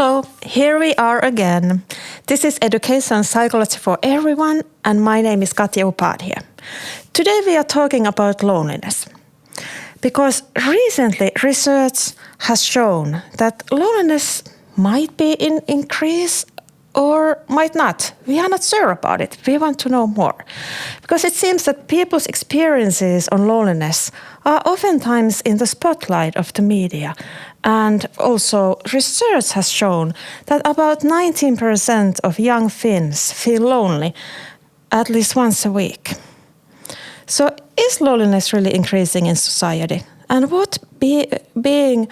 Hello, here we are again. This is Education Psychology for Everyone, and my name is Katja Upadyaya. Today we are talking about loneliness. Because recently research has shown that loneliness might be in increase or might not. We are not sure about it. We want to know more. Because it seems that people's experiences on loneliness are oftentimes in the spotlight of the media. And also research has shown that about 19% of young Finns feel lonely at least once a week. So is loneliness really increasing in society? And what being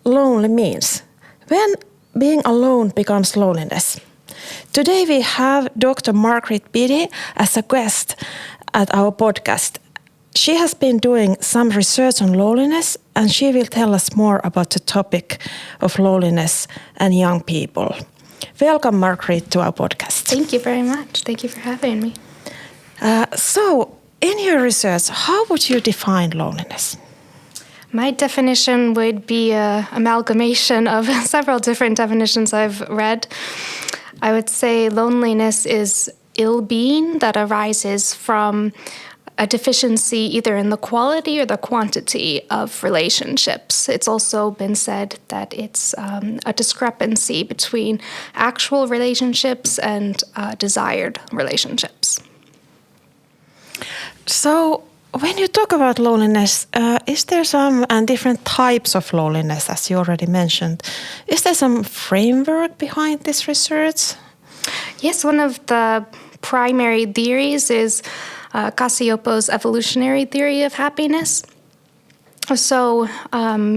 lonely means? When being alone becomes loneliness? Today we have Dr. Marguerite Beattie as a guest at our podcast. She has been doing some research on loneliness, and she will tell us more about the topic of loneliness and young people. Welcome, Marguerite, to our podcast. Thank you very much. Thank you for having me. So, in your research, how would you define loneliness? My definition would be an amalgamation of several different definitions I've read. I would say loneliness is ill-being that arises from a deficiency either in the quality or the quantity of relationships. It's also been said that it's a discrepancy between actual relationships and desired relationships. So, when you talk about loneliness, is there some different types of loneliness, as you already mentioned? Is there some framework behind this research? Yes, one of the primary theories is Cassiopo's evolutionary theory of happiness. So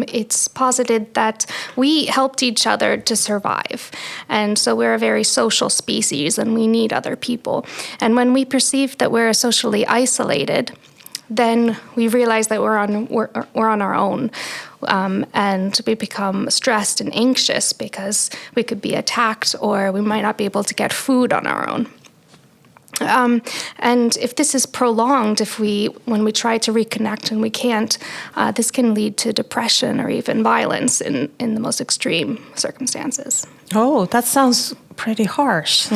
it's posited that we helped each other to survive. And so we're a very social species and we need other people. And when we perceive that we're socially isolated, then we realize that we're on our own. And we become stressed and anxious because we could be attacked or we might not be able to get food on our own. And if this is prolonged, when we try to reconnect and we can't, this can lead to depression or even violence in the most extreme circumstances. Oh, that sounds pretty harsh.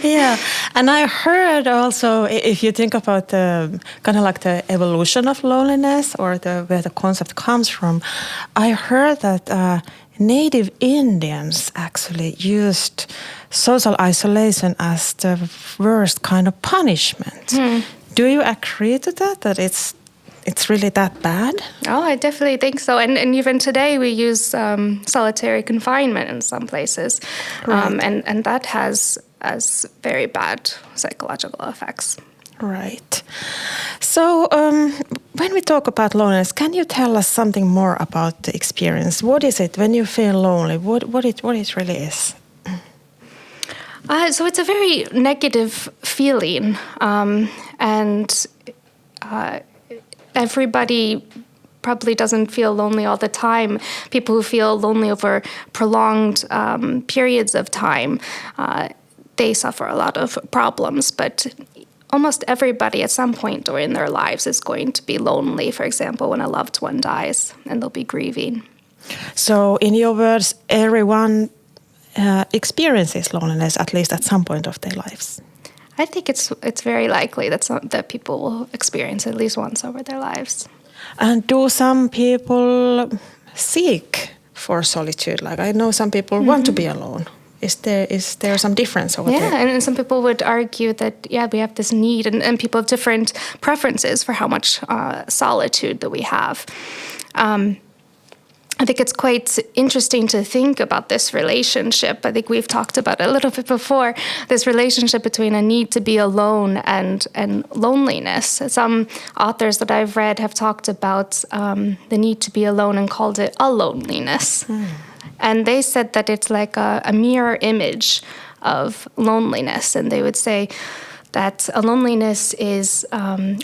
Yeah, and I heard also, if you think about the kind of like the evolution of loneliness or where the concept comes from, I heard that Native Indians actually used social isolation as the worst kind of punishment. Do you agree to that? That it's really that bad? Oh, I definitely think so. And even today we use solitary confinement in some places. Right. And that has very bad psychological effects. Right. So when we talk about loneliness, can you tell us something more about the experience? What is it when you feel lonely? What it really is? So it's a very negative feeling. And everybody probably doesn't feel lonely all the time. People who feel lonely over prolonged periods of time, they suffer a lot of problems. But almost everybody at some point during their lives is going to be lonely, for example, when a loved one dies, and they'll be grieving. So in your words, everyone experiences loneliness at least at some point of their lives? I think it's very likely that people will experience it at least once over their lives. And do some people seek for solitude? Like I know some people want to be alone. Is there some difference over there? Yeah, and some people would argue that, we have this need, and people have different preferences for how much solitude that we have. I think it's quite interesting to think about this relationship. I think we've talked about it a little bit before, this relationship between a need to be alone and loneliness. Some authors that I've read have talked about the need to be alone and called it a-loneliness. And they said that it's like a mirror image of loneliness. And they would say that a loneliness is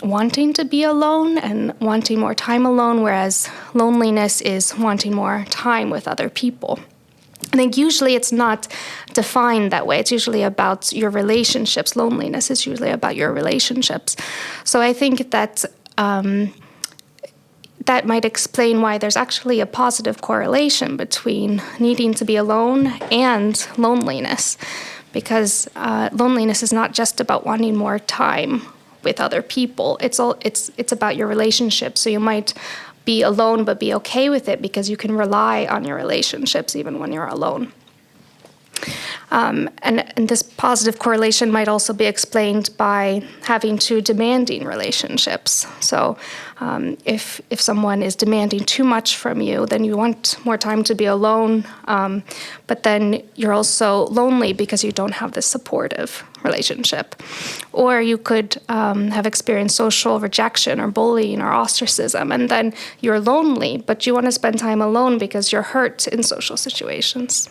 wanting to be alone and wanting more time alone, whereas loneliness is wanting more time with other people. I think usually it's not defined that way. It's usually about your relationships. Loneliness is usually about your relationships. So I think that that might explain why there's actually a positive correlation between needing to be alone and loneliness, because loneliness is not just about wanting more time with other people. It's about your relationship. So you might be alone but be okay with it because you can rely on your relationships even when you're alone. And this positive correlation might also be explained by having two demanding relationships. So if someone is demanding too much from you, then you want more time to be alone, but then you're also lonely because you don't have this supportive relationship. Or you could have experienced social rejection or bullying or ostracism, and then you're lonely, but you want to spend time alone because you're hurt in social situations.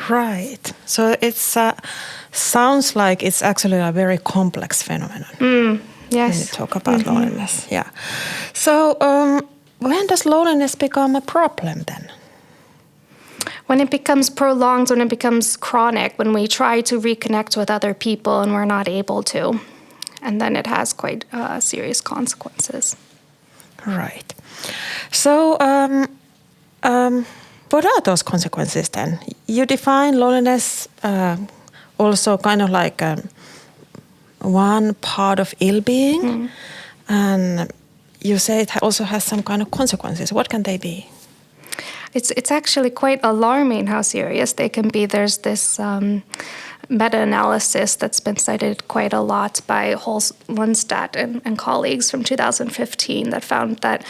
Right. So it sounds like it's actually a very complex phenomenon. Yes. When you talk about loneliness. Yeah. So when does loneliness become a problem then? When it becomes prolonged, when it becomes chronic, when we try to reconnect with other people and we're not able to. And then it has quite serious consequences. Right. So what are those consequences then? You define loneliness also kind of like one part of ill-being, and you say it also has some kind of consequences. What can they be? It's actually quite alarming how serious they can be. There's this meta-analysis that's been cited quite a lot by Holst-Lundstedt and colleagues from 2015 that found that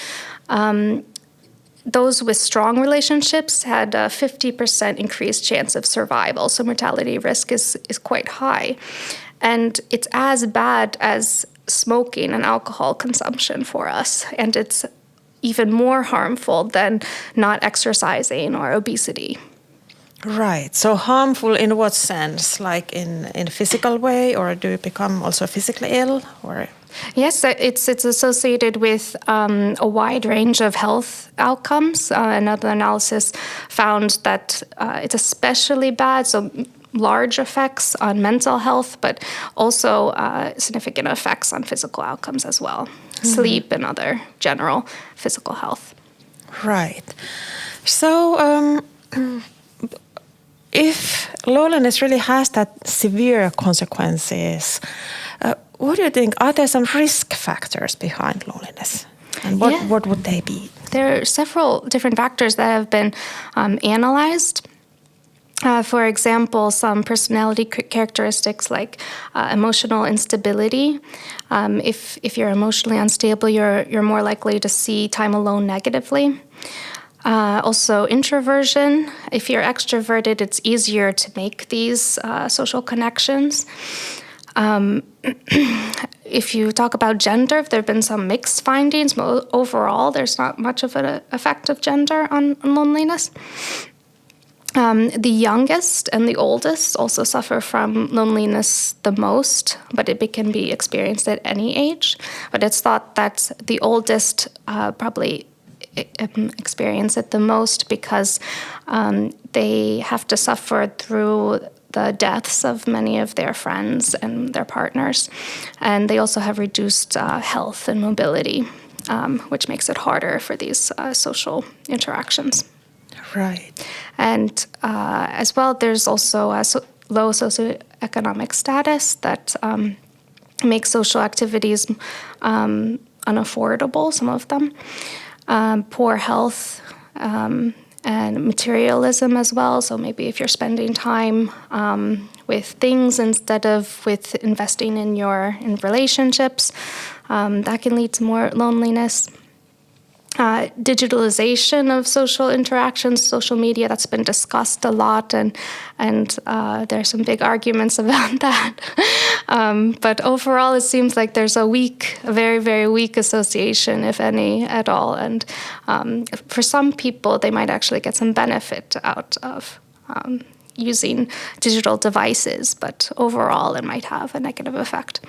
those with strong relationships had a 50% increased chance of survival. So mortality risk is quite high. And it's as bad as smoking and alcohol consumption for us. And it's even more harmful than not exercising or obesity. Right. So harmful in what sense? Like in a physical way, or do you become also physically ill? Or yes, it's associated with a wide range of health outcomes. Another analysis found that it's especially bad, so large effects on mental health, but also significant effects on physical outcomes as well, sleep and other general physical health. Right. So if loneliness really has that severe consequences, what do you think? Are there some risk factors behind loneliness? And what would they be? There are several different factors that have been analyzed. For example, some personality characteristics like emotional instability. If you're emotionally unstable, you're more likely to see time alone negatively. Also, introversion. If you're extroverted, it's easier to make these social connections. If you talk about gender, there have been some mixed findings, but overall, there's not much of an effect of gender on loneliness. The youngest and the oldest also suffer from loneliness the most, but it can be experienced at any age. But it's thought that the oldest probably experience it the most because they have to suffer through the deaths of many of their friends and their partners. And they also have reduced health and mobility, which makes it harder for these social interactions. Right. And as well, there's also a low socioeconomic status that makes social activities unaffordable, some of them. Poor health and materialism as well. So maybe if you're spending time with things instead of with investing in relationships, that can lead to more loneliness. Digitalization of social interactions, social media, that's been discussed a lot, and there's some big arguments about that. But overall, it seems like there's a very, very weak association, if any, at all. And for some people, they might actually get some benefit out of using digital devices, but overall, it might have a negative effect.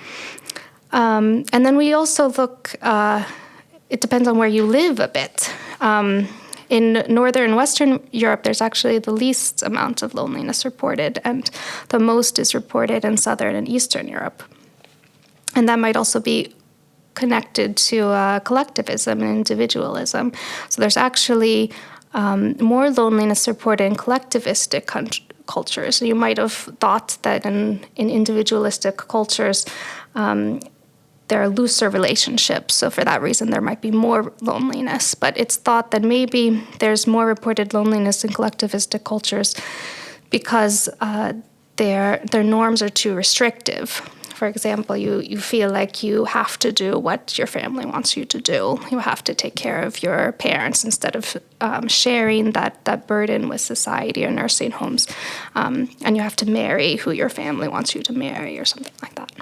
And then we also look. It depends on where you live a bit. In Northern and Western Europe, there's actually the least amount of loneliness reported, and the most is reported in Southern and Eastern Europe. And that might also be connected to collectivism and individualism. So there's actually more loneliness reported in collectivistic cultures. You might have thought that in individualistic cultures, there are looser relationships. So for that reason, there might be more loneliness. But it's thought that maybe there's more reported loneliness in collectivistic cultures because their norms are too restrictive. For example, you feel like you have to do what your family wants you to do. You have to take care of your parents instead of sharing that burden with society or nursing homes. And you have to marry who your family wants you to marry or something like that.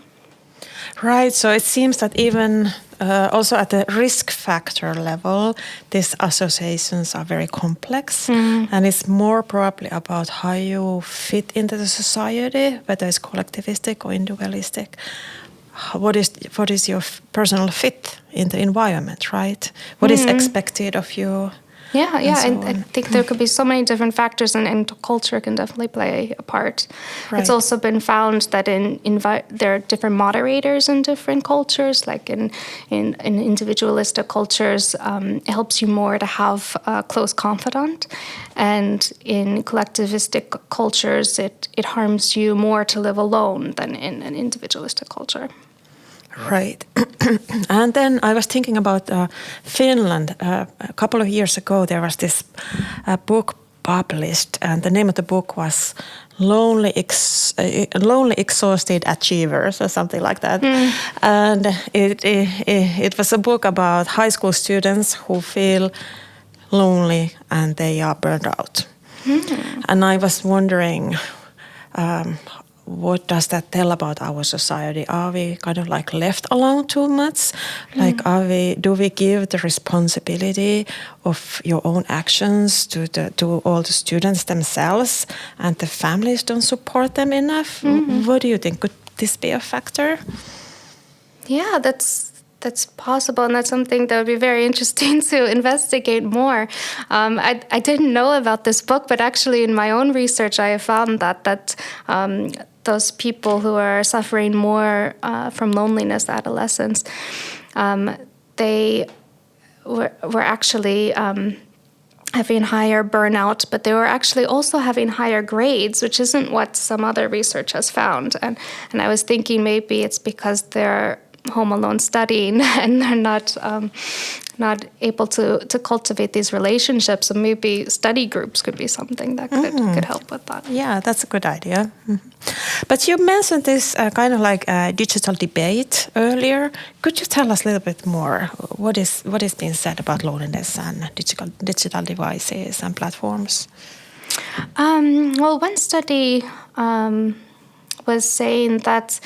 Right, so it seems that even also at the risk factor level, these associations are very complex, and it's more probably about how you fit into the society, whether it's collectivistic or individualistic. What is your personal fit in the environment, right? What is expected of you? Yeah, and I think there could be so many different factors, and culture can definitely play a part. Right. It's also been found that there are different moderators in different cultures. Like in individualistic cultures, it helps you more to have a close confidant, and in collectivistic cultures, it harms you more to live alone than in an individualistic culture. Right. And then I was thinking about Finland. A couple of years ago, there was this book published, and the name of the book was Lonely Exhausted Achievers or something like that. And it was a book about high school students who feel lonely and they are burned out. And I was wondering, what does that tell about our society? Are we kind of like left alone too much? Like, do we give the responsibility of your own actions to all the students themselves, and the families don't support them enough? What do you think? Could this be a factor? Yeah, that's possible, and that's something that would be very interesting to investigate more. I didn't know about this book, but actually in my own research, I have found that those people who are suffering more from loneliness, adolescents, they were actually having higher burnout, but they were actually also having higher grades, which isn't what some other research has found. And I was thinking maybe it's because they're home alone studying and they're not able to cultivate these relationships. So maybe study groups could be something that could help with that. Yeah, that's a good idea. But you mentioned this kind of like digital debate earlier. Could you tell us a little bit more? What is being said about loneliness and digital devices and platforms? Well, one study was saying that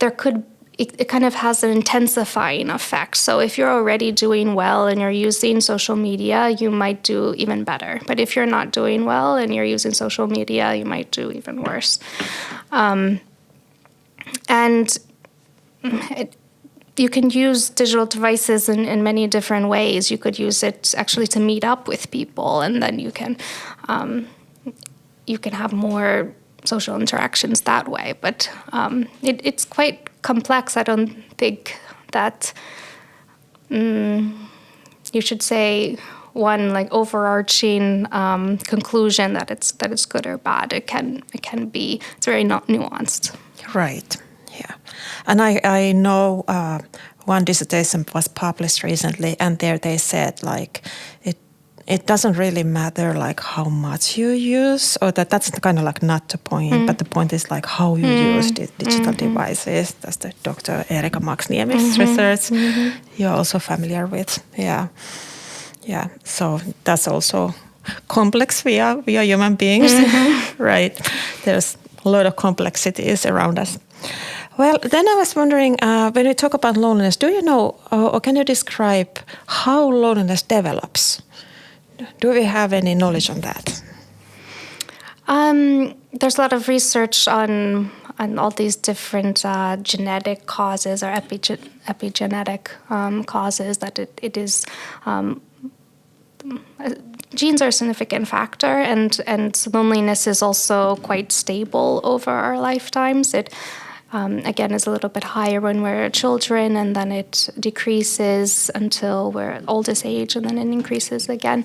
there could it kind of has an intensifying effect. So if you're already doing well and you're using social media, you might do even better. But if you're not doing well and you're using social media, you might do even worse. You can use digital devices in many different ways. You could use it actually to meet up with people, and then you can have more social interactions that way. But it's quite complex. I don't think that you should say one like overarching conclusion that it's good or bad. It can be. It's very not nuanced. Right. Yeah. And I know one dissertation was published recently, and there they said like it doesn't really matter like how much you use, or that's kind of like not the point, but the point is like how you use digital devices. That's the Dr. Erika Maksniemi's research you're also familiar with. Yeah. So that's also complex. We are human beings, right? There's a lot of complexities around us. Well, then I was wondering, when we talk about loneliness, do you know, or can you describe how loneliness develops? Do we have any knowledge on that? There's a lot of research on all these different genetic causes or epigenetic causes that it is. Genes are a significant factor, and loneliness is also quite stable over our lifetimes. again, is a little bit higher when we're children, and then it decreases until we're at oldest age, and then it increases again.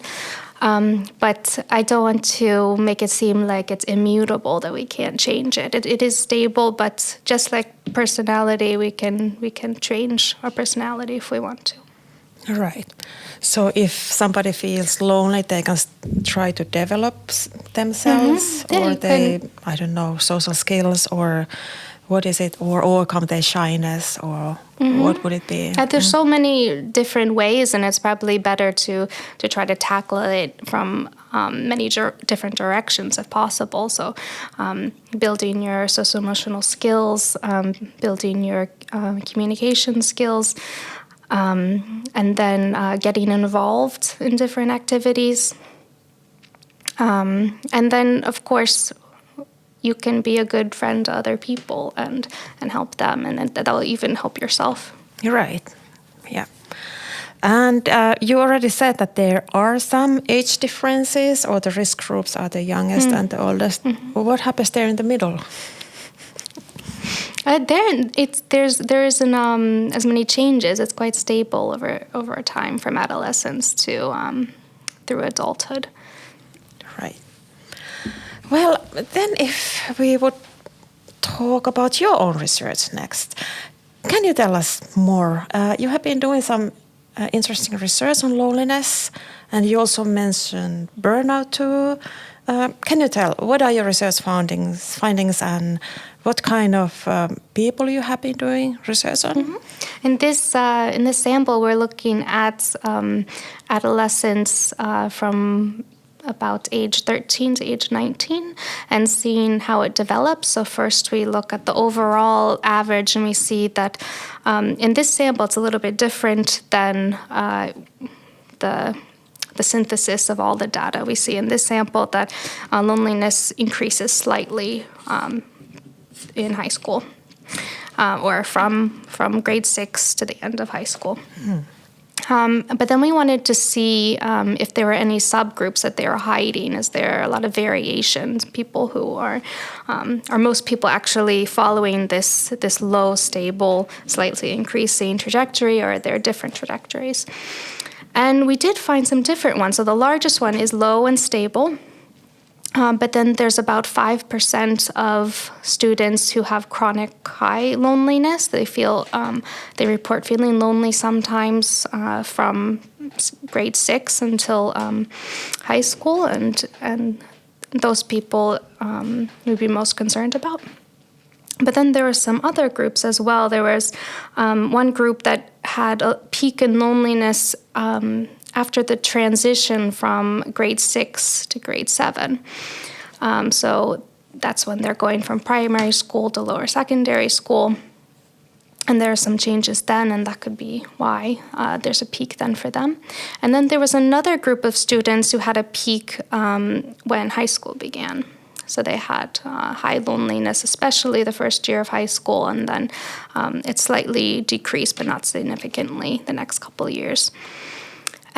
But I don't want to make it seem like it's immutable, that we can't change it. It is stable, but just like personality, we can change our personality if we want to. Right. So if somebody feels lonely, they can try to develop themselves, Yeah, or I don't know, social skills, or what is it, or overcome their shyness, or what would it be? There's so many different ways, and it's probably better to try to tackle it from many different directions if possible. So building your socio-emotional skills, building your communication skills, and then getting involved in different activities. And then, of course, you can be a good friend to other people and help them, and that'll even help yourself. Right. Yeah. And you already said that there are some age differences, or the risk groups are the youngest and the oldest. What happens there in the middle? There isn't as many changes. It's quite stable over time from adolescence to through adulthood. Right. Well, then if we would talk about your own research next, can you tell us more? You have been doing some interesting research on loneliness, and you also mentioned burnout too. Can you tell, what are your research findings and what kind of people you have been doing research on? In this sample, we're looking at adolescents from about age 13 to age 19 and seeing how it develops. So first we look at the overall average, and we see that in this sample it's a little bit different than the synthesis of all the data. We see in this sample that loneliness increases slightly in high school, or from grade 6 to the end of high school. But then we wanted to see if there were any subgroups that they were hiding. Is there a lot of variations? People who are most people actually following this low, stable, slightly increasing trajectory, or are there different trajectories? And we did find some different ones. So the largest one is low and stable. But then there's about 5% of students who have chronic high loneliness. They report feeling lonely sometimes from grade 6 until high school, and those people we'd be most concerned about. But then there were some other groups as well. There was one group that had a peak in loneliness after the transition from grade 6 to grade 7. So that's when they're going from primary school to lower secondary school. And there are some changes then, and that could be why there's a peak then for them. And then there was another group of students who had a peak when high school began. So they had high loneliness, especially the first year of high school, and then it slightly decreased, but not significantly, the next couple of years.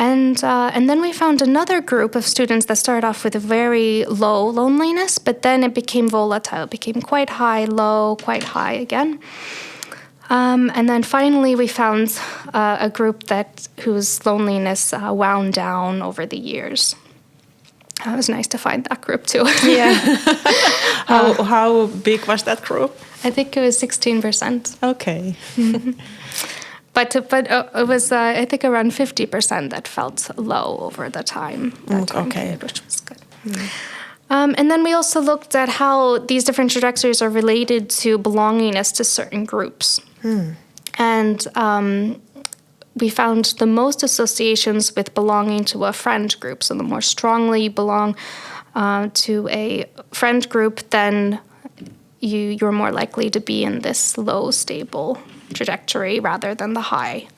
And then we found another group of students that started off with a very low loneliness, but then it became volatile. It became quite high, low, quite high again. And then finally we found a group whose loneliness wound down over the years. It was nice to find that group too. Yeah. How big was that group? I think it was 16%. Okay. But it was, I think, around 50% that felt low over the time. Period, which was good. And then we also looked at how these different trajectories are related to belongingness to certain groups. And we found the most associations with belonging to a friend group. So the more strongly you belong to a friend group, then you're more likely to be in this low, stable trajectory rather than the high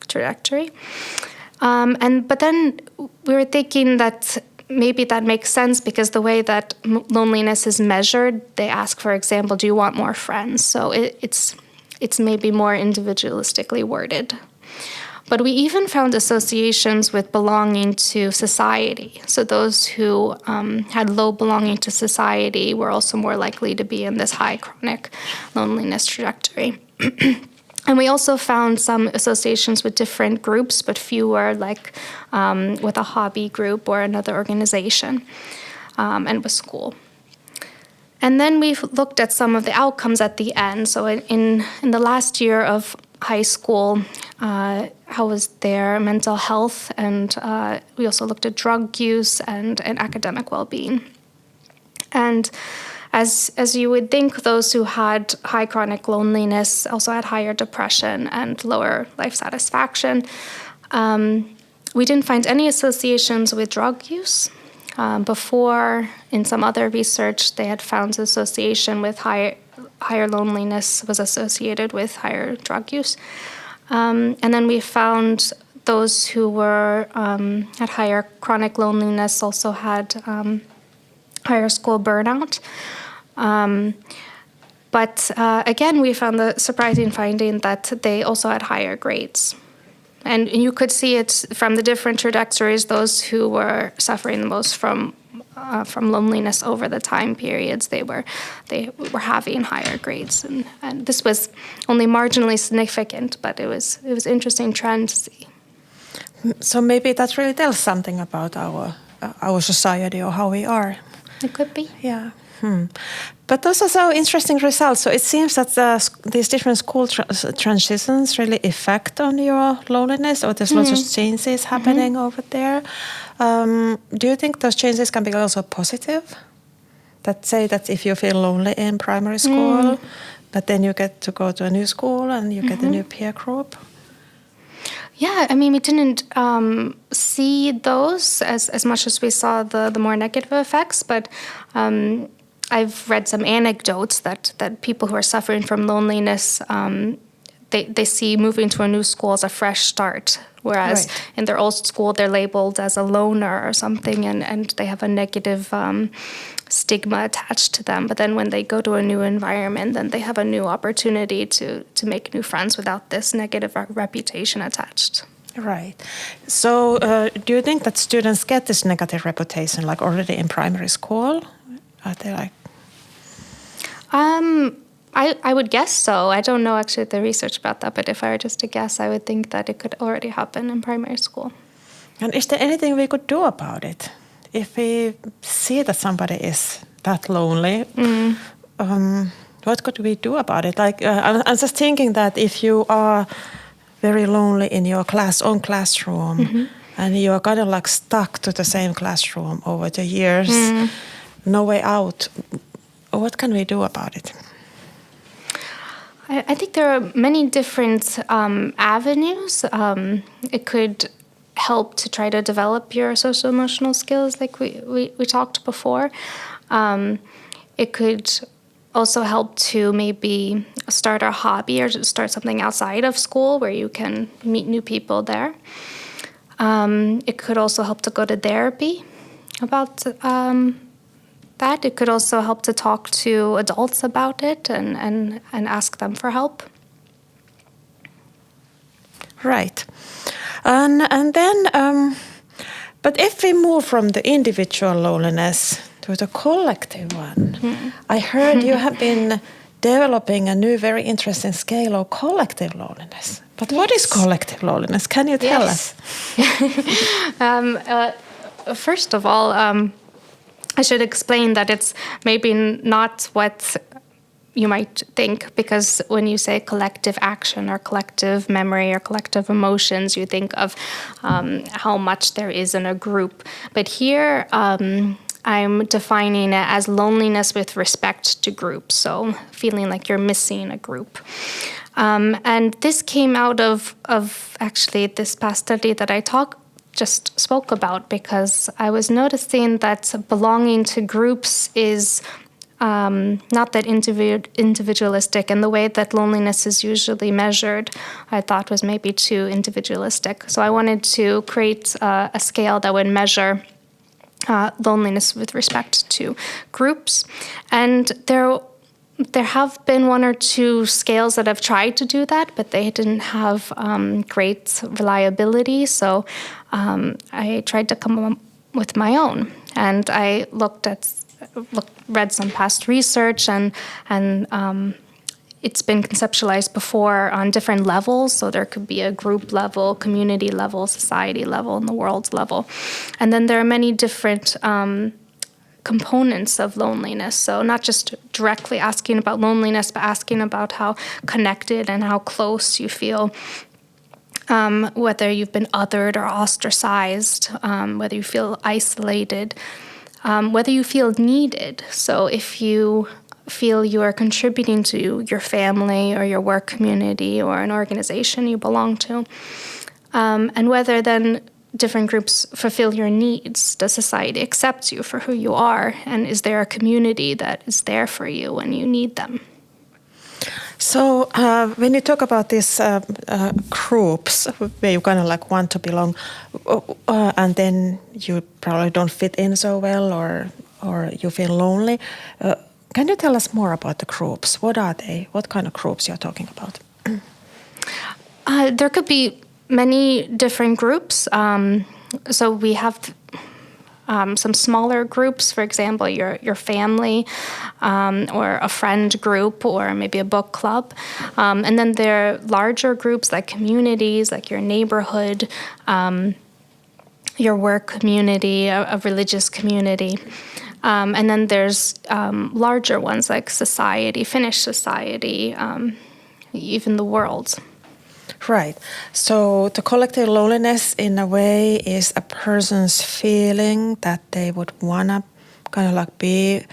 trajectory. But then we were thinking that maybe that makes sense because the way that loneliness is measured, they ask, for example, do you want more friends? So it's maybe more individualistically worded. But we even found associations with belonging to society. So those who had low belonging to society were also more likely to be in this high chronic loneliness trajectory. And we also found some associations with different groups, but fewer, like with a hobby group or another organization, and with school. And then we've looked at some of the outcomes at the end. So in the last year of high school, how was their mental health? And we also looked at drug use and academic well-being. And as you would think, those who had high chronic loneliness also had higher depression and lower life satisfaction. We didn't find any associations with drug use. Before, in some other research, they had found association with higher loneliness was associated with higher drug use. And then we found those who were had higher chronic loneliness also had higher school burnout. But again, we found the surprising finding that they also had higher grades. And you could see it from the different trajectories, those who were suffering the most from loneliness over the time periods, they were having higher grades. And this was only marginally significant, but it was interesting trend to see. So maybe that really tells something about our society or how we are. It could be. Yeah. But those are so interesting results. So it seems that these different school transitions really affect on your loneliness, or there's lots of changes happening over there. Do you think those changes can be also positive? That say that if you feel lonely in primary school, but then you get to go to a new school and you get a new peer group? Yeah, I mean, we didn't see those as much as we saw the more negative effects, but I've read some anecdotes that people who are suffering from loneliness, they see moving to a new school as a fresh start, whereas in their old school they're labeled as a loner or something, and they have a negative stigma attached to them. But then when they go to a new environment, then they have a new opportunity to make new friends without this negative reputation attached. Right. So do you think that students get this negative reputation like already in primary school? Are they like... I would guess so. I don't know actually the research about that, but if I were just to guess, I would think that it could already happen in primary school. And is there anything we could do about it? If we see that somebody is that lonely, what could we do about it? Like, I'm just thinking that if you are very lonely in your own classroom, and you are kind of like stuck to the same classroom over the years, no way out, what can we do about it? I think there are many different avenues. It could help to try to develop your social emotional skills like we talked before. It could also help to maybe start a hobby or start something outside of school where you can meet new people there. It could also help to go to therapy about that. It could also help to talk to adults about it and ask them for help. Right. And then, but if we move from the individual loneliness to the collective one, I heard you have been developing a new, very interesting scale of collective loneliness. But what is collective loneliness? Can you tell us? First of all, I should explain that it's maybe not what you might think, because when you say collective action or collective memory or collective emotions, you think of how much there is in a group. But here I'm defining it as loneliness with respect to groups, so feeling like you're missing a group. And this came out of actually this past study that I just spoke about, because I was noticing that belonging to groups is not that individualistic, and the way that loneliness is usually measured, I thought was maybe too individualistic. So I wanted to create a scale that would measure loneliness with respect to groups. And there there have been one or two scales that have tried to do that, but they didn't have great reliability. So I tried to come up with my own, and I read some past research, and it's been conceptualized before on different levels. So there could be a group level, community level, society level, and the world level. And then there are many different components of loneliness. So not just directly asking about loneliness, but asking about how connected and how close you feel, whether you've been othered or ostracized, whether you feel isolated, whether you feel needed. So if you feel you are contributing to your family or your work community or an organization you belong to, and whether then different groups fulfill your needs. Does society accept you for who you are? And is there a community that is there for you when you need them? So when you talk about these groups where you kind of like want to belong, and then you probably don't fit in so well, or you feel lonely, can you tell us more about the groups? What are they? What kind of groups you're talking about? There could be many different groups. So we have some smaller groups, for example, your family, or a friend group, or maybe a book club. And then there are larger groups like communities, like your neighborhood, your work community, a religious community. And then there's larger ones like society, Finnish society, even the world. Right. So the collective loneliness, in a way, is a person's feeling that they would want to kind of like be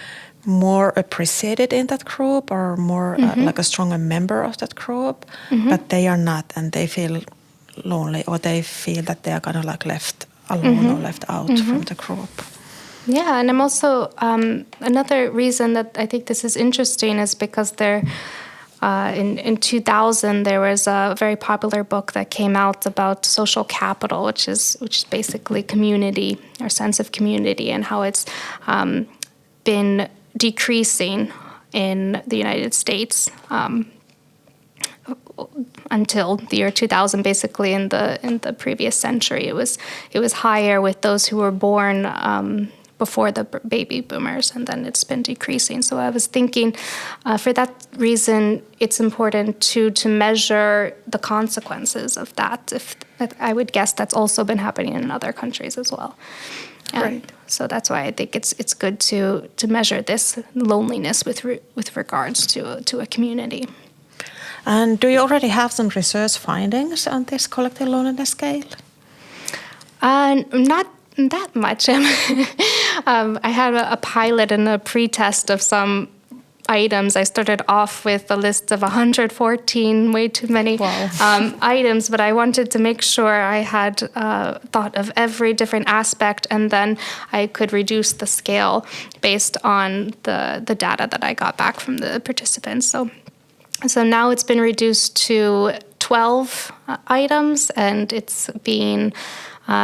more appreciated in that group, or more like a stronger member of that group, but they are not, and they feel lonely, or they feel that they are kind of like left alone or left out from the group. Yeah, and I'm also, another reason that I think this is interesting is because in 2000, there was a very popular book that came out about social capital, which is basically community, or sense of community, and how it's been decreasing in the United States until the year 2000. Basically, in the previous century, it was higher with those who were born before the baby boomers, and then it's been decreasing. So I was thinking, for that reason, it's important to measure the consequences of that. I would guess that's also been happening in other countries as well. Right. So that's why I think it's good to measure this loneliness with regards to a community. And do you already have some research findings on this collective loneliness scale? Not that much. I had a pilot and a pre-test of some items. I started off with a list of 114, way too many items, but I wanted to make sure I had thought of every different aspect, and then I could reduce the scale based on the data that I got back from the participants. So now it's been reduced to 12 items, and it's being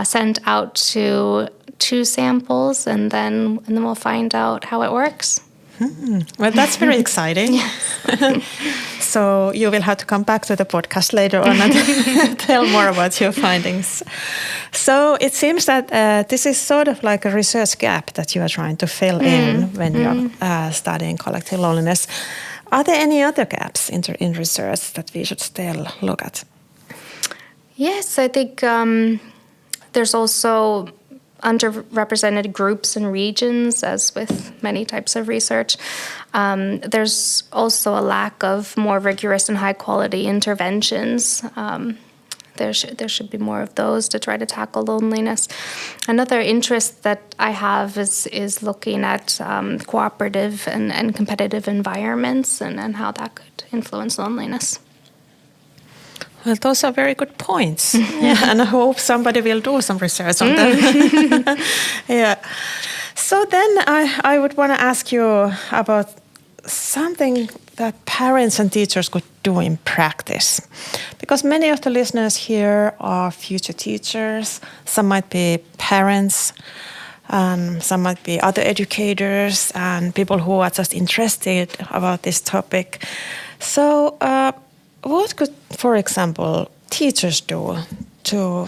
sent out to 2 samples, and then we'll find out how it works. Well, that's very exciting. So you will have to come back to the podcast later on and tell more about your findings. So it seems that this is sort of like a research gap that you are trying to fill in when you're studying collective loneliness. Are there any other gaps in research that we should still look at? Yes, I think there's also underrepresented groups and regions, as with many types of research. There's also a lack of more rigorous and high-quality interventions. There should be more of those to try to tackle loneliness. Another interest that I have is looking at cooperative and competitive environments and how that could influence loneliness. Well, those are very good points. Yeah, and I hope somebody will do some research on them. Yeah. So then I would want to ask you about something that parents and teachers could do in practice. Because many of the listeners here are future teachers. Some might be parents. and some might be other educators and people who are just interested about this topic. So what could, for example, teachers do to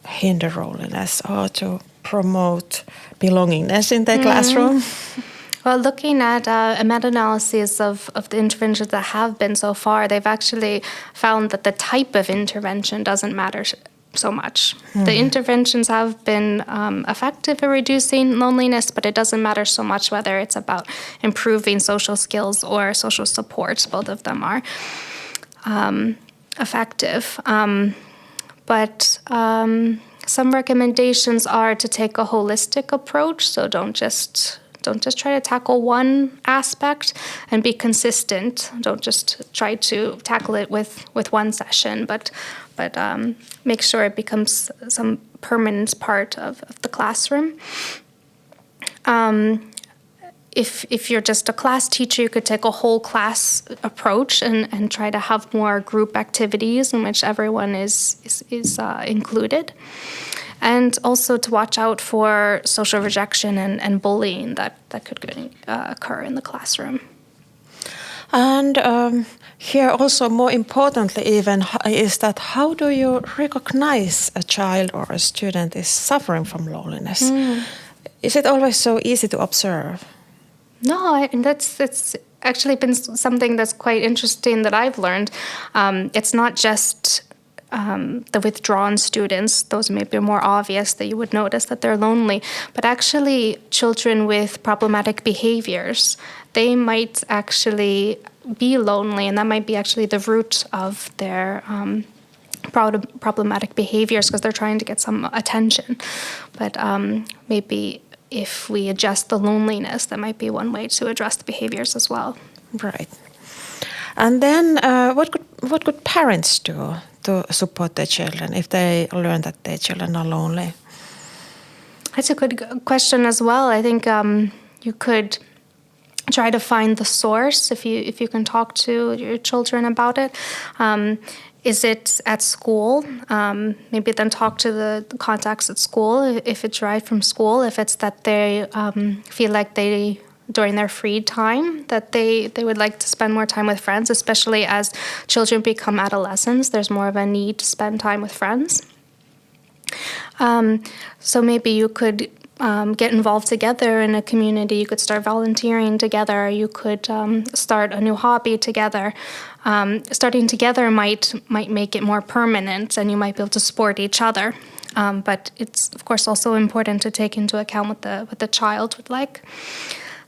hinder loneliness or to promote belongingness in their classroom? Well, looking at a meta-analysis of the interventions that have been so far, they've actually found that the type of intervention doesn't matter so much. The interventions have been effective at reducing loneliness, but it doesn't matter so much whether it's about improving social skills or social support. Both of them are effective. But some recommendations are to take a holistic approach, so don't just try to tackle one aspect, and be consistent. Don't just try to tackle it with one session, but make sure it becomes some permanent part of the classroom. If you're just a class teacher, you could take a whole class approach and try to have more group activities in which everyone is included. And also to watch out for social rejection and bullying that could occur in the classroom. And here also, more importantly even, is that how do you recognize a child or a student is suffering from loneliness? Is it always so easy to observe? No, that's actually been something that's quite interesting that I've learned. It's not just the withdrawn students, those may be more obvious that you would notice that they're lonely, but actually children with problematic behaviors, they might actually be lonely, and that might be actually the root of their problematic behaviors because they're trying to get some attention. But maybe if we adjust the loneliness, that might be one way to address the behaviors as well. Right. And then what could parents do to support their children if they learn that their children are lonely? That's a good question as well. I think you could try to find the source if you can talk to your children about it. Is it at school? Maybe then talk to the contacts at school if it's right from school. If it's that they feel like they, during their free time, that they would like to spend more time with friends, especially as children become adolescents. There's more of a need to spend time with friends. So maybe you could get involved together in a community. You could start volunteering together. You could start a new hobby together. Starting together might make it more permanent, and you might be able to support each other. But it's of course also important to take into account what the child would like.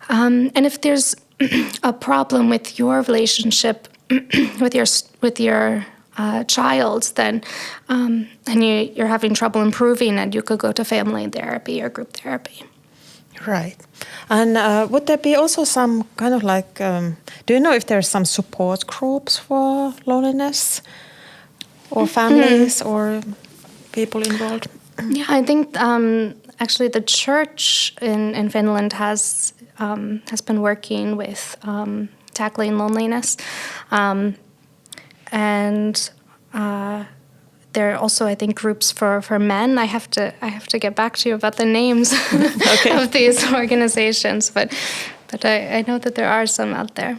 And if there's a problem with your relationship with your child, then and you're having trouble improving, and you could go to family therapy or group therapy. Right. And would there be also some kind of like, do you know if there's some support groups for loneliness or families or people involved? Yeah, I think actually the church in Finland has been working with tackling loneliness. And there are also, I think, groups for men. I have to get back to you about the names of these organizations, but I know that there are some out there.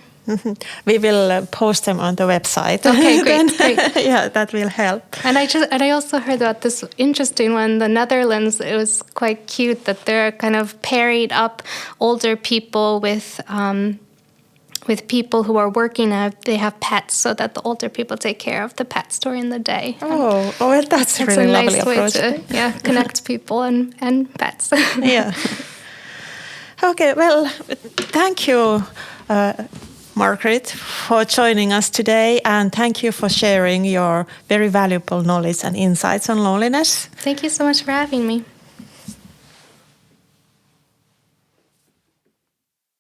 We will post them on the website. Okay, great. Yeah, that will help. And I also heard about this interesting one in the Netherlands. It was quite cute that they're kind of pairing up older people with people who are working and they have pets, so that the older people take care of the pets during the day. Oh, well, that's a really lovely approach. It's a nice way to connect people and pets. Yeah. Okay, well, thank you, Margaret, for joining us today, and thank you for sharing your very valuable knowledge and insights on loneliness. Thank you so much for having me.